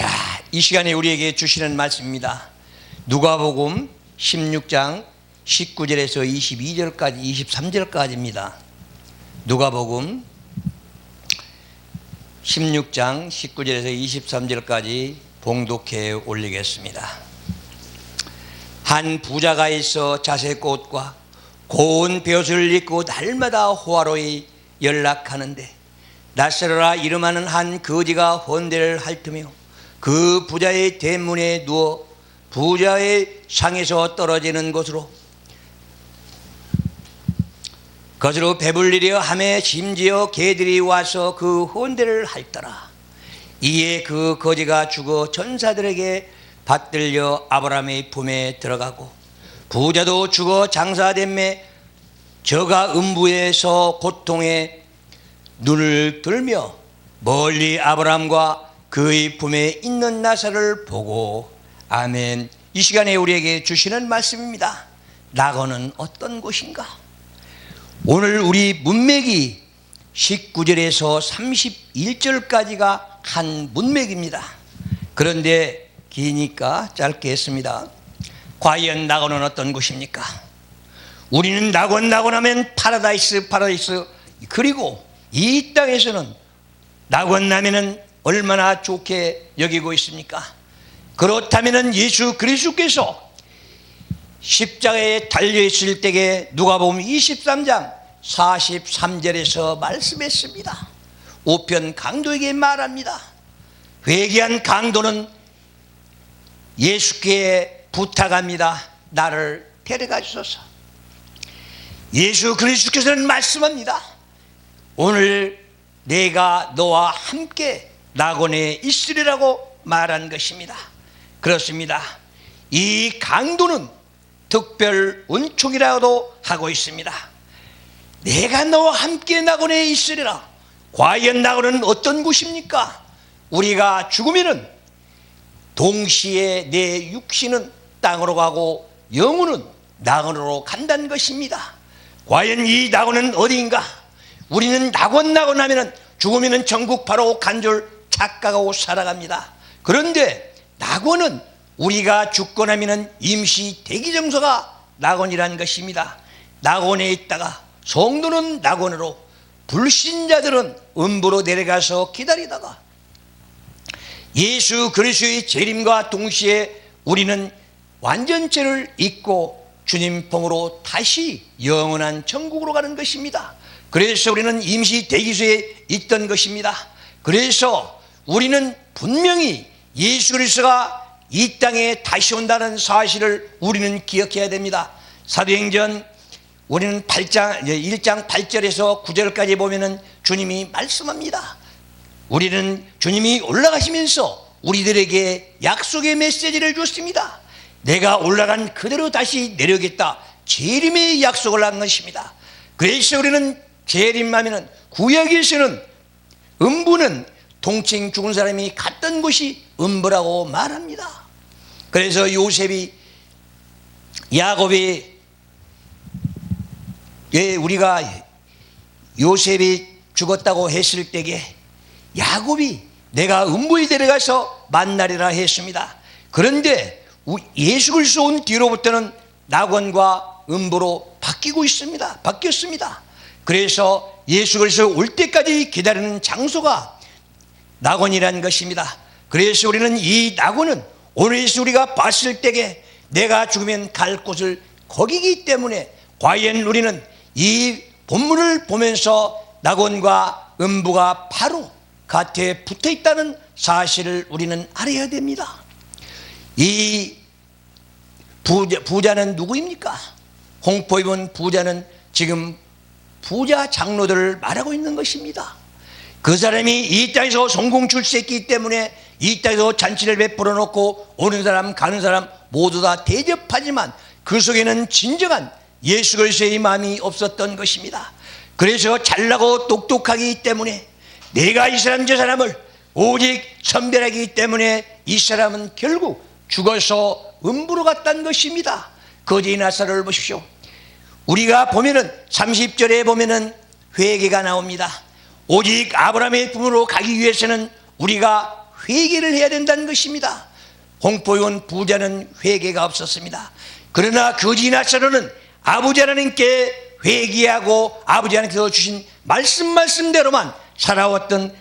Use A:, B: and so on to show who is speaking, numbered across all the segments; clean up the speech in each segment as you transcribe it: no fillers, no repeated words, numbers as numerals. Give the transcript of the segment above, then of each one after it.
A: 자, 이 시간에 우리에게 주시는 말씀입니다. 누가복음 16장 19절에서 22절까지 23절까지입니다. 누가복음 16장 19절에서 23절까지 봉독해 올리겠습니다. 한 부자가 있어 자색꽃과 고운 벼슬을 입고 날마다 호화로이 연락하는데 나세로라 이름하는 한 거지가 헌대를 핥으며 그 부자의 대문에 누워 부자의 상에서 떨어지는 것으로 배불리려 하매 심지어 개들이 와서 그 헌대를 핥더라. 이에 그 거지가 죽어 전사들에게 받들려 아브라함의 품에 들어가고 부자도 죽어 장사됨에 저가 음부에서 고통에 눈을 들며 멀리 아브라함과 그의 품에 있는 나사를 보고. 아멘. 이 시간에 우리에게 주시는 말씀입니다. 낙원은 어떤 곳인가? 오늘 우리 문맥이 19절에서 31절까지가 한 문맥입니다. 그런데 기니까 짧게 했습니다. 과연 낙원은 어떤 곳입니까? 우리는 낙원 하면 파라다이스 그리고 이 땅에서는 낙원 하면은 얼마나 좋게 여기고 있습니까? 그렇다면 예수 그리스도께서 십자가에 달려있을 때에 누가복음 23장 43절에서 말씀했습니다. 우편 강도에게 말합니다. 회개한 강도는 예수께 부탁합니다. 나를 데려가 주소서. 예수 그리스도께서는 말씀합니다. 오늘 내가 너와 함께 낙원에 있으리라고 말한 것입니다. 그렇습니다. 이 강도는 특별 은총이라고도 하고 있습니다. 내가 너와 함께 낙원에 있으리라. 과연 낙원은 어떤 곳입니까? 우리가 죽으면은 동시에 내 육신은 땅으로 가고 영혼은 낙원으로 간다는 것입니다. 과연 이 낙원은 어디인가? 우리는 낙원 하면은 죽으면은 천국 바로 간 줄 착각하고 살아갑니다. 그런데 낙원은 우리가 죽고 나면은 임시 대기정서가 낙원이라는 것입니다. 낙원에 있다가 성도는 낙원으로, 불신자들은 음부로 내려가서 기다리다가 예수 그리스도의 재림과 동시에 우리는 완전체를 잊고 주님 품으로 다시 영원한 천국으로 가는 것입니다. 그래서 우리는 임시 대기소에 있던 것입니다. 그래서 우리는 분명히 예수 그리스도가 이 땅에 다시 온다는 사실을 우리는 기억해야 됩니다. 사도행전 우리는 1장 8절에서 9절까지 보면은 주님이 말씀합니다. 우리는 주님이 올라가시면서 우리들에게 약속의 메시지를 줬습니다. 내가 올라간 그대로 다시 내려오겠다. 재림의 약속을 한 것입니다. 그래서 우리는 재림하면은 구약에서는 음부는 동생 죽은 사람이 갔던 곳이 음부라고 말합니다. 그래서 요셉이 야곱이 우리가 요셉이 죽었다고 했을 때에 야곱이 내가 음부에 데려가서 만나리라 했습니다. 그런데 예수 그리스도 온 뒤로부터는 낙원과 음부로 바뀌었습니다. 그래서 예수 그리스도 올 때까지 기다리는 장소가 낙원이라는 것입니다. 그래서 우리는 이 낙원은 오늘에서 우리가 봤을 때에 내가 죽으면 갈 곳을 거기기 때문에 과연 우리는 이 본문을 보면서 낙원과 음부가 바로 곁에 붙어 있다는 사실을 우리는 알아야 됩니다. 이 부자는 누구입니까? 홍포 입은 부자는 지금 부자 장로들을 말하고 있는 것입니다. 그 사람이 이 땅에서 성공 출세했기 때문에 이 땅에서 잔치를 베풀어 놓고 오는 사람 가는 사람 모두 다 대접하지만 그 속에는 진정한 예수 그리스도의 마음이 없었던 것입니다. 그래서 잘나고 똑똑하기 때문에 내가 이 사람 저 사람을 오직 선별하기 때문에 이 사람은 결국 죽어서 음부로 갔다는 것입니다. 거지 나사로를 보십시오. 우리가 보면은 30절에 보면은 회개가 나옵니다. 오직 아브라함의 품으로 가기 위해서는 우리가 회개를 해야 된다는 것입니다. 홍포원 부자는 회개가 없었습니다. 그러나 거지 나사로는 아버지 하나님께 회개하고 아버지 하나님께서 주신 말씀대로만 살아왔던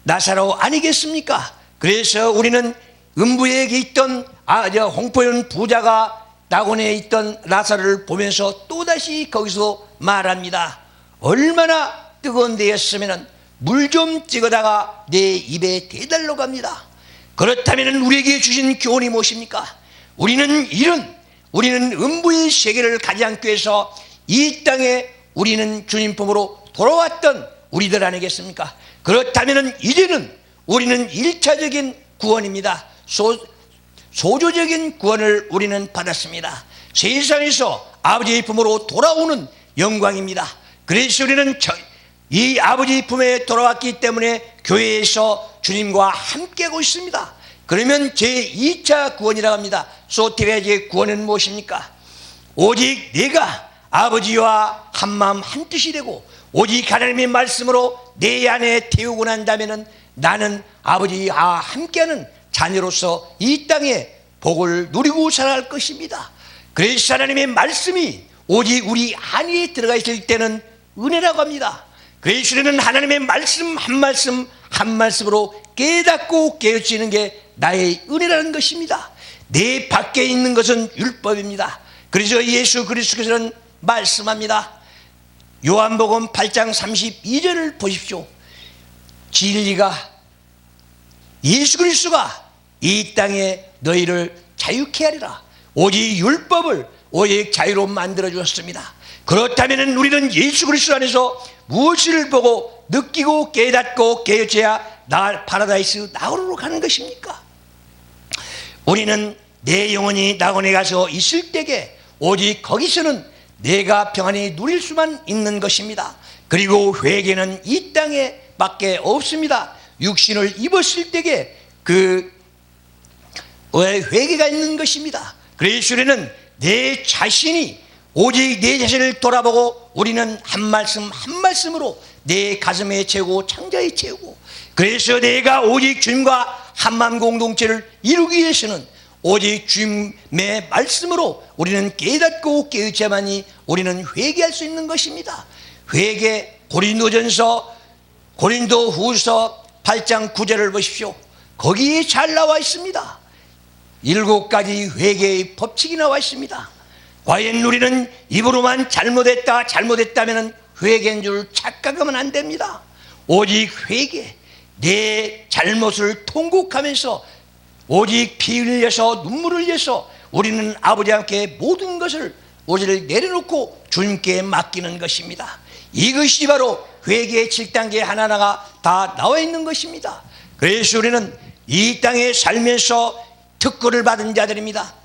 A: 나사로 아니겠습니까? 그래서 우리는 음부에 있던 홍포원 부자가 낙원에 있던 나사로를 보면서 또다시 거기서 말합니다. 얼마나 뜨거운 데였으면 물 좀 찍어다가 내 입에 대달러 갑니다. 그렇다면 우리에게 주신 교훈이 무엇입니까? 우리는 음부의 세계를 가지 않기 위해서 이 땅에 우리는 주님 품으로 돌아왔던 우리들 아니겠습니까? 그렇다면 이제는 우리는 1차적인 구원입니다. 소조적인 구원을 우리는 받았습니다. 세상에서 아버지의 품으로 돌아오는 영광입니다. 그래서 우리는 이 아버지 품에 돌아왔기 때문에 교회에서 주님과 함께하고 있습니다. 그러면 제2차 구원이라고 합니다. 소테리아의 구원은 무엇입니까? 오직 내가 아버지와 한마음 한뜻이 되고 오직 하나님의 말씀으로 내 안에 태우고 난다면 나는 아버지와 함께하는 자녀로서 이 땅에 복을 누리고 살아갈 것입니다. 그래서 하나님의 말씀이 오직 우리 안에 들어가 있을 때는 은혜라고 합니다. 그래서 우리는 하나님의 말씀 한 말씀으로 깨닫고 깨우치는 게 나의 은혜라는 것입니다. 내 밖에 있는 것은 율법입니다. 그래서 예수 그리스도께서는 말씀합니다. 요한복음 8장 32절을 보십시오. 진리가 예수 그리스도가 이 땅에 너희를 자유케 하리라. 오직 율법을 오직 자유로 만들어 주었습니다. 그렇다면 우리는 예수 그리스도 안에서 무엇을 보고 느끼고 깨닫고 깨어져야 파라다이스 낙원으로 가는 것입니까? 우리는 내 영혼이 낙원에 가서 있을 때에 오직 거기서는 내가 평안히 누릴 수만 있는 것입니다. 그리고 회개는 이 땅에 밖에 없습니다. 육신을 입었을 때에 회개가 있는 것입니다. 그래서 우리는 내 자신이 오직 내 자신을 돌아보고 우리는 한 말씀으로 내 가슴에 채우고 창자에 채우고, 그래서 내가 오직 주님과 한마음 공동체를 이루기 위해서는 오직 주님의 말씀으로 우리는 깨닫고 깨우쳐야만이 우리는 회개할 수 있는 것입니다. 회개, 고린도후서 8장 9절을 보십시오. 거기에 잘 나와 있습니다. 7가지 회개의 법칙이 나와 있습니다. 과연 우리는 입으로만 잘못했다면 회개인 줄 착각하면 안 됩니다. 오직 회개, 내 잘못을 통곡하면서 오직 피 흘려서 눈물을 흘려서 우리는 아버지와 함께 모든 것을 오직을 내려놓고 주님께 맡기는 것입니다. 이것이 바로 회개의 7단계 하나하나가 다 나와 있는 것입니다. 그래서 우리는 이 땅에 살면서 특권을 받은 자들입니다.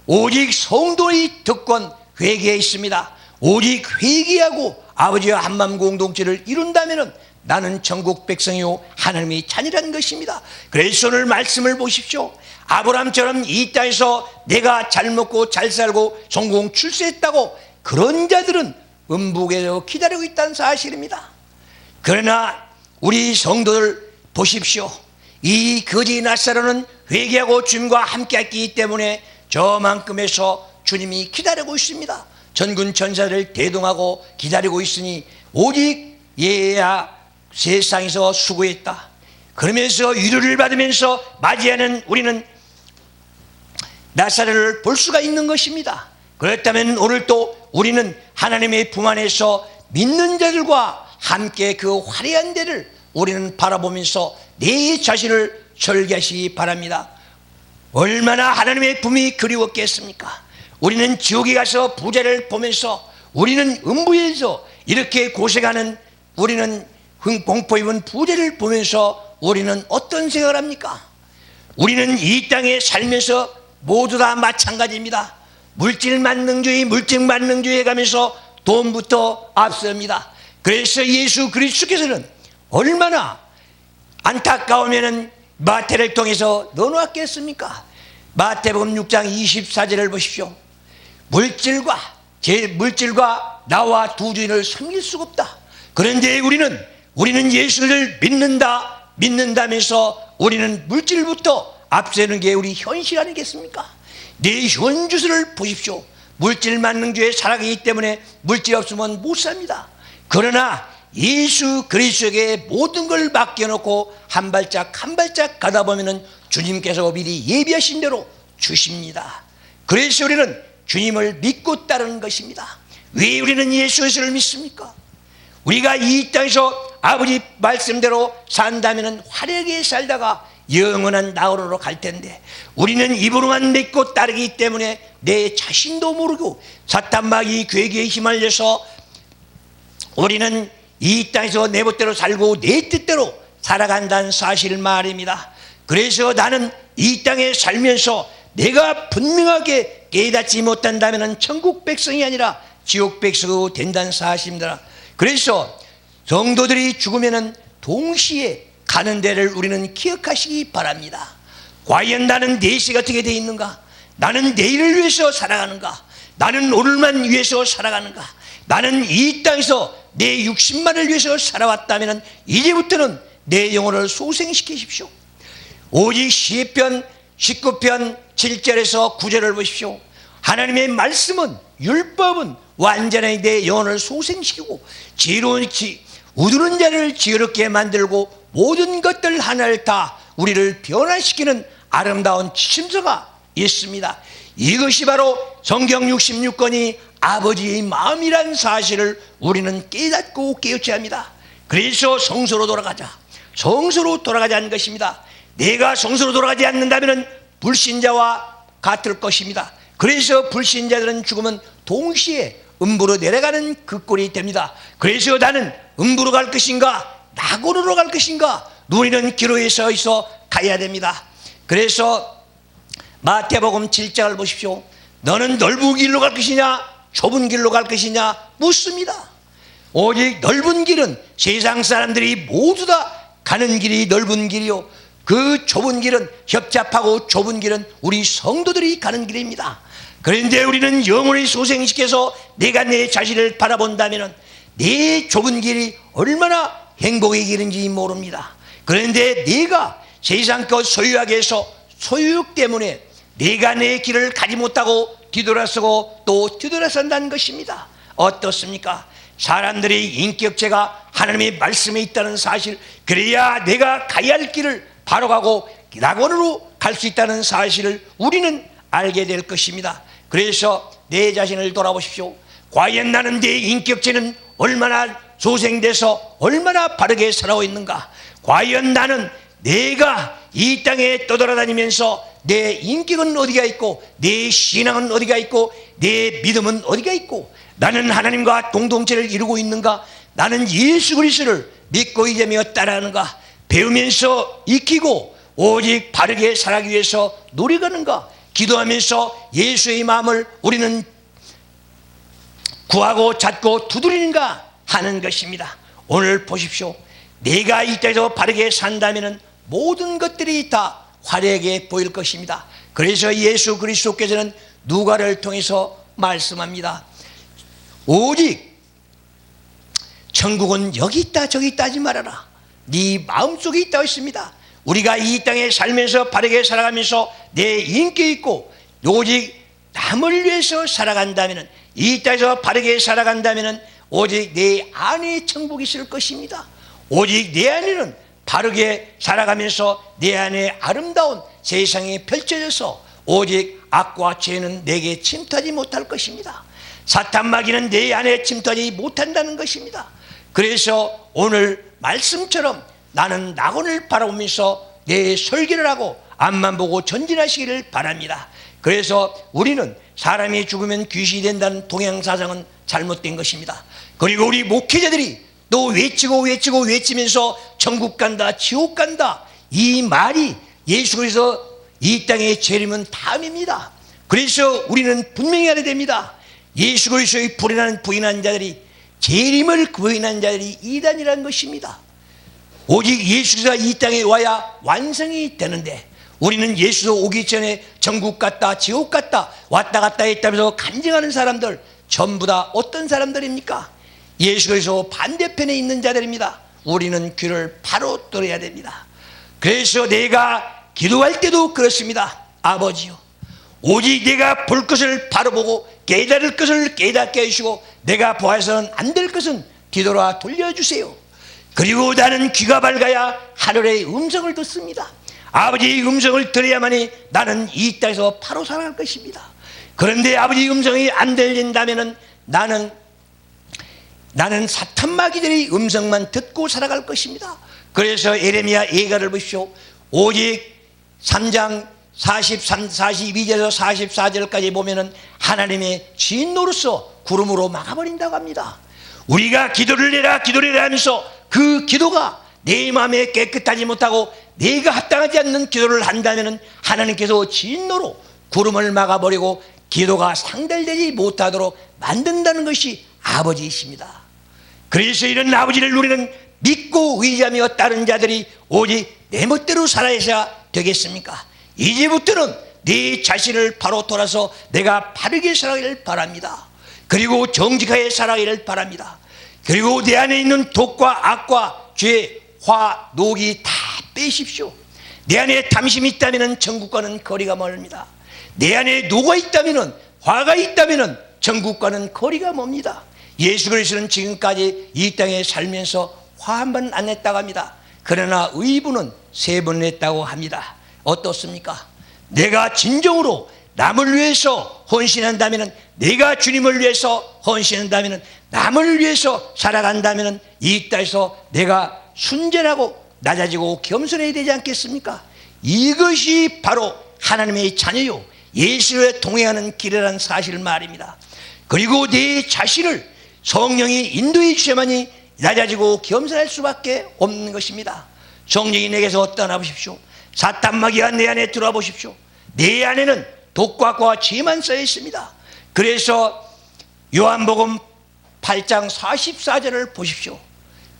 A: 오직 성도의 특권, 회개에 있습니다. 오직 회개하고 아버지와 한마음 공동체를 이룬다면 나는 천국 백성이요 하나님의 자녀라는 것입니다. 그래서 오늘 말씀을 보십시오. 아브라함처럼 이 땅에서 내가 잘 먹고 잘 살고 성공 출세했다고 그런 자들은 음부에서 기다리고 있다는 사실입니다. 그러나 우리 성도들 보십시오. 이 거지 나사로는 회개하고 주님과 함께했기 때문에 저만큼에서 주님이 기다리고 있습니다. 전군 천사를 대동하고 기다리고 있으니 오직 얘야 세상에서 수고했다. 그러면서 위로를 받으면서 맞이하는 우리는 나사로를 볼 수가 있는 것입니다. 그렇다면 오늘 또 우리는 하나님의 품 안에서 믿는 자들과 함께 그 화려한 데를 우리는 바라보면서 내 자신을 설계하시기 바랍니다. 얼마나 하나님의 품이 그리웠겠습니까? 우리는 지옥에 가서 부자를 보면서 우리는 음부에서 이렇게 고생하는 우리는 공포 입은 부자를 보면서 우리는 어떤 생각을 합니까? 우리는 이 땅에 살면서 모두 다 마찬가지입니다. 물질 만능주의에 가면서 돈부터 앞섭니다. 그래서 예수 그리스도께서는 얼마나 안타까우면은 마태를 통해서 넣어놨겠습니까? 마태복음 6장 24절을 보십시오. 물질과 나와 두 주인을 섬길 수가 없다. 그런데 우리는 예수를 믿는다, 믿는다면서 우리는 물질부터 앞세우는 게 우리 현실 아니겠습니까? 내 현주소를 보십시오. 물질 만능주의에 살아가기 때문에 물질 없으면 못 삽니다. 그러나 예수 그리스도에게 모든 걸 맡겨놓고 한 발짝 한 발짝 가다 보면은 주님께서 미리 예비하신 대로 주십니다. 그래서 우리는 주님을 믿고 따르는 것입니다. 왜 우리는 예수 그리스도를 믿습니까? 우리가 이 땅에서 아버지 말씀대로 산다면 화려하게 살다가 영원한 나으로로 갈 텐데, 우리는 입으로만 믿고 따르기 때문에 내 자신도 모르고 사탄 마귀 괴계에 휘말려서 우리는 이 땅에서 내 멋대로 살고 내 뜻대로 살아간다는 사실 말입니다. 그래서 나는 이 땅에 살면서 내가 분명하게 깨닫지 못한다면 천국 백성이 아니라 지옥 백성이 된다는 사실입니다. 그래서 성도들이 죽으면 동시에 가는 데를 우리는 기억하시기 바랍니다. 과연 나는 내일이 어떻게 되어 있는가? 나는 내일을 위해서 살아가는가? 나는 오늘만 위해서 살아가는가? 나는 이 땅에서 내 60만을 위해서 살아왔다면 이제부터는 내 영혼을 소생시키십시오. 오직 시편 19편 7절에서 9절을 보십시오. 하나님의 말씀은, 율법은 완전히 내 영혼을 소생시키고 지혜로운 우두른 자를 지혜롭게 만들고 모든 것들 하나를 다 우리를 변화시키는 아름다운 지침서가 있습니다. 이것이 바로 성경 66권이 아버지의 마음이란 사실을 우리는 깨닫고 깨우쳐야 합니다. 그래서 성소로 돌아가자. 성소로 돌아가자는 것입니다. 내가 성소로 돌아가지 않는다면 불신자와 같을 것입니다. 그래서 불신자들은 죽으면 동시에 음부로 내려가는 그 꼴이 됩니다. 그래서 나는 음부로 갈 것인가 낙원으로 갈 것인가 누리는 기로에 서 있어 가야 됩니다. 그래서 마태복음 7장을 보십시오. 너는 넓은 길로 갈 것이냐 좁은 길로 갈 것이냐 묻습니다. 오직 넓은 길은 세상 사람들이 모두 다 가는 길이 넓은 길이요, 그 좁은 길은 협잡하고 좁은 길은 우리 성도들이 가는 길입니다. 그런데 우리는 영혼을 소생시켜서 내가 내 자신을 바라본다면 내 좁은 길이 얼마나 행복의 길인지 모릅니다. 그런데 내가 세상 것 소유하게 해서 소유욕 때문에 내가 내 길을 가지 못하고 뒤돌아서고 또 뒤돌아선다는 것입니다. 어떻습니까? 사람들의 인격체가 하나님의 말씀에 있다는 사실, 그래야 내가 가야 할 길을 바로 가고 낙원으로 갈 수 있다는 사실을 우리는 알게 될 것입니다. 그래서 내 자신을 돌아보십시오. 과연 나는 내 인격체는 얼마나 소생돼서 얼마나 바르게 살아오고 있는가? 과연 나는 내가 이 땅에 떠돌아다니면서 내 인격은 어디가 있고 내 신앙은 어디가 있고 내 믿음은 어디가 있고 나는 하나님과 공동체를 이루고 있는가? 나는 예수 그리스도를 믿고 이제며 따라하는가? 배우면서 익히고 오직 바르게 살아가기 위해서 노력하는가? 기도하면서 예수의 마음을 우리는 구하고 찾고 두드리는가 하는 것입니다. 오늘 보십시오. 내가 이 땅에서 바르게 산다면 모든 것들이 다 화려하게 보일 것입니다. 그래서 예수 그리스도께서는 누가를 통해서 말씀합니다. 오직 천국은 여기 있다 저기 있다 하지 말아라. 네 마음속에 있다고 했습니다. 우리가 이 땅에 살면서 바르게 살아가면서 내 인기 있고 오직 남을 위해서 살아간다면, 이 땅에서 바르게 살아간다면 오직 내 안에 천국이 있을 것입니다. 오직 내 안에는 바르게 살아가면서 내 안에 아름다운 세상이 펼쳐져서 오직 악과 죄는 내게 침투하지 못할 것입니다. 사탄 마귀는 내 안에 침투하지 못한다는 것입니다. 그래서 오늘 말씀처럼 나는 낙원을 바라보면서 내 설계를 하고 앞만 보고 전진하시기를 바랍니다. 그래서 우리는 사람이 죽으면 귀신이 된다는 동양사상은 잘못된 것입니다. 그리고 우리 목회자들이 또 외치면서 천국 간다 지옥 간다, 이 말이 예수 그리스도 이 땅에 재림은 다음입니다. 그래서 우리는 분명히 알아야 됩니다. 예수 그리스도의 부인한 자들이, 재림을 부인한 자들이 이단이라는 것입니다. 오직 예수가 이 땅에 와야 완성이 되는데 우리는 예수 오기 전에 천국 갔다 지옥 갔다 왔다 갔다 했다면서 간증하는 사람들 전부 다 어떤 사람들입니까? 예수 그리스도 반대편에 있는 자들입니다. 우리는 귀를 바로 들어야 됩니다. 그래서 내가 기도할 때도 그렇습니다. 아버지요, 오직 내가 볼 것을 바로 보고 깨달을 것을 깨닫게 해주시고 내가 보아서는 안 될 것은 뒤돌아 돌려주세요. 그리고 나는 귀가 밝아야 하늘의 음성을 듣습니다. 아버지의 음성을 들어야만이 나는 이 땅에서 바로 살아갈 것입니다. 그런데 아버지의 음성이 안 들린다면 나는 사탄 마귀들의 음성만 듣고 살아갈 것입니다. 그래서 예레미야 예가를 보십시오. 오직 3장 42절에서 44절까지 보면은 하나님의 진노로서 구름으로 막아버린다고 합니다. 우리가 기도를 해라 하면서 그 기도가 내 마음에 깨끗하지 못하고 내가 합당하지 않는 기도를 한다면 하나님께서 진노로 구름을 막아버리고 기도가 상달되지 못하도록 만든다는 것이 아버지이십니다. 그래서 이런 아버지를 우리는 믿고 의지하며 따른 자들이 오직 내 멋대로 살아야 되겠습니까? 이제부터는 네 자신을 바로 돌아서 내가 바르게 살아가기를 바랍니다. 그리고 정직하게 살아가기를 바랍니다. 그리고 내 안에 있는 독과 악과 죄, 화, 녹이 다 빼십시오. 내 안에 탐심이 있다면 천국과는 거리가 멀습니다. 내 안에 녹아 있다면, 화가 있다면 천국과는 거리가 멉니다. 예수 그리스도는 지금까지 이 땅에 살면서 화 한 번 안 냈다고 합니다. 그러나 의분은 3번 냈다고 합니다. 어떻습니까? 내가 진정으로 남을 위해서 헌신한다면, 내가 주님을 위해서 헌신한다면, 남을 위해서 살아간다면 이 땅에서 내가 순전하고 낮아지고 겸손해야 되지 않겠습니까? 이것이 바로 하나님의 자녀요, 예수에 동행하는 길이라는 사실 말입니다. 그리고 내 자신을 성령이 인도해 주셔야만이 낮아지고 겸손할 수밖에 없는 것입니다. 성령이 내게서 떠나보십시오. 사탄 마귀가 내 안에 들어와 보십시오. 내 안에는 독과 악과 죄만 쌓여 있습니다. 그래서 요한복음 8장 44절을 보십시오.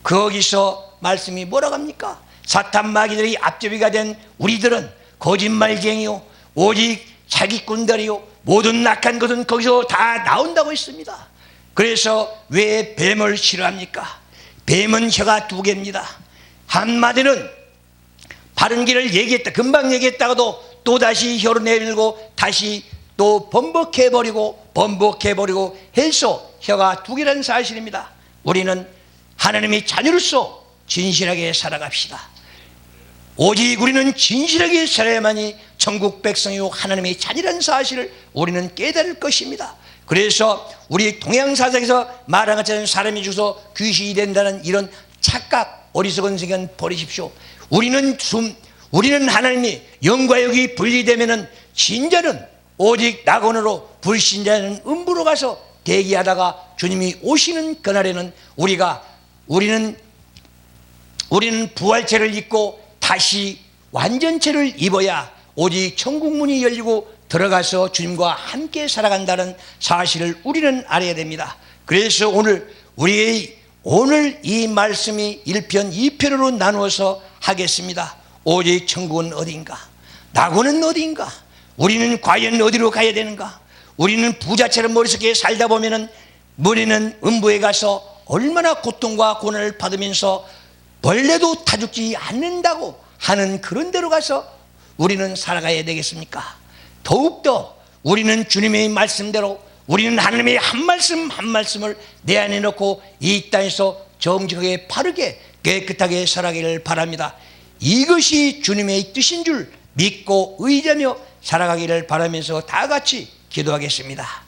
A: 거기서 말씀이 뭐라고 합니까? 사탄 마귀들이 앞제비가 된 우리들은 거짓말쟁이요, 오직 사기꾼들이요, 모든 악한 것은 거기서 다 나온다고 했습니다. 그래서 왜 뱀을 싫어합니까? 뱀은 혀가 2개입니다. 한마디는 바른 길을 얘기했다, 금방 얘기했다가도 또다시 혀로 내밀고 다시 또 번복해버리고 해서 혀가 2개라는 사실입니다. 우리는 하나님의 자녀로서 진실하게 살아갑시다. 오직 우리는 진실하게 살아야만이 천국 백성이요 하나님의 자녀라는 사실을 우리는 깨달을 것입니다. 그래서 우리 동양사상에서 말한 것처럼 사람이 죽어서 귀신이 된다는 이런 착각, 어리석은 생각 버리십시오. 우리는 하나님이 영과 육이 분리되면은 신자는 오직 낙원으로, 불신자는 음부로 가서 대기하다가 주님이 오시는 그날에는 우리는 부활체를 입고 다시 완전체를 입어야 오직 천국문이 열리고 들어가서 주님과 함께 살아간다는 사실을 우리는 알아야 됩니다. 그래서 오늘 이 말씀이 1편 2편으로 나누어서 하겠습니다. 오직 천국은 어디인가? 낙원은 어디인가? 우리는 과연 어디로 가야 되는가? 우리는 부자처럼 머릿속에 살다 보면은 머리는 음부에 가서 얼마나 고통과 고난을 받으면서 벌레도 타 죽지 않는다고 하는 그런 데로 가서 우리는 살아가야 되겠습니까? 더욱더 우리는 주님의 말씀대로, 우리는 하나님의 한 말씀 한 말씀을 내 안에 넣고 이 땅에서 정직하게 바르게 깨끗하게 살아가기를 바랍니다. 이것이 주님의 뜻인 줄 믿고 의지하며 살아가기를 바라면서 다 같이 기도하겠습니다.